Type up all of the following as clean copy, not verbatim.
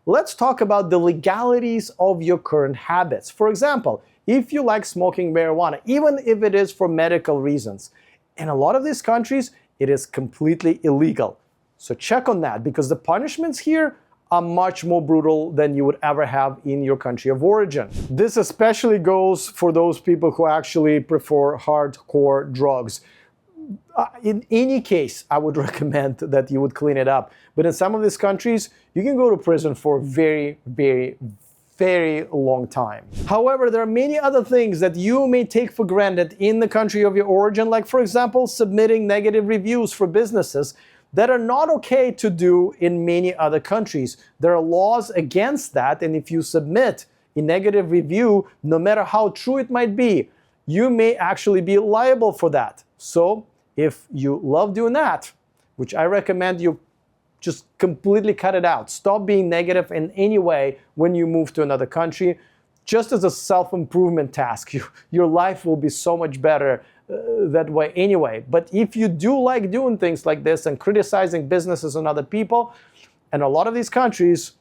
let's talk about the legalities of your current habits. For example, if you like smoking marijuana, even if it is for medical reasons, in a lot of these countries, it is completely illegal. So check on that, because the punishments here are much more brutal than you would ever have in your country of origin. This especially goes for those people who actually prefer hardcore drugs. In any case, I would recommend that you would clean it up. But in some of these countries, you can go to prison for a very, very, very long time. However, there are many other things that you may take for granted in the country of your origin, like, for example, submitting negative reviews for businesses that are not okay to do in many other countries. There are laws against that, and if you submit a negative review, no matter how true it might be, you may actually be liable for that. So if you love doing that, which I recommend you just completely cut it out. Stop being negative in any way when you move to another country. Just as a self-improvement task, your life will be so much better that way anyway. But if you do like doing things like this and criticizing businesses and other people, in a lot of these countries,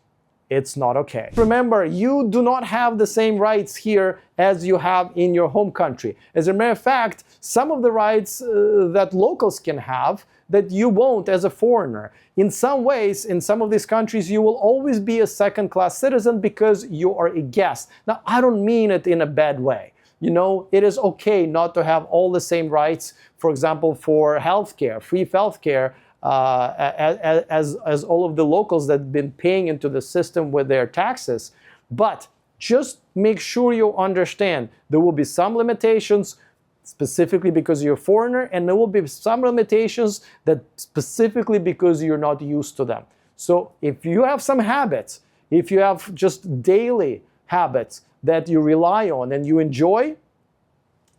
it's not okay. Remember, you do not have the same rights here as you have in your home country. As a matter of fact, some of the rights that locals can have that you won't as a foreigner. In some ways, in some of these countries, you will always be a second-class citizen because you are a guest. Now, I don't mean it in a bad way. You know, it is okay not to have all the same rights, for example, for healthcare, free healthcare, as all of the locals that have been paying into the system with their taxes. But just make sure you understand there will be some limitations specifically because you're a foreigner, and there will be some limitations that specifically because you're not used to them. So if you have some habits, if you have just daily habits that you rely on and you enjoy,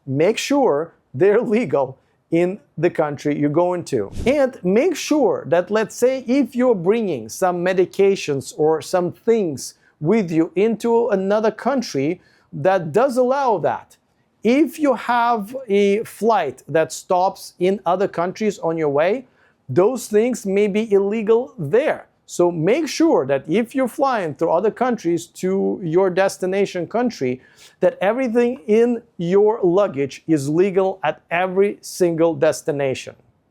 make sure they're legal in the country you're going to. And make sure that, let's say, if you're bringing some medications or some things with you into another country that does allow that. If you have a flight that stops in other countries on your way, those things may be illegal there. So make sure that if you're flying through other countries to your destination country, that everything in your luggage is legal at every single destination.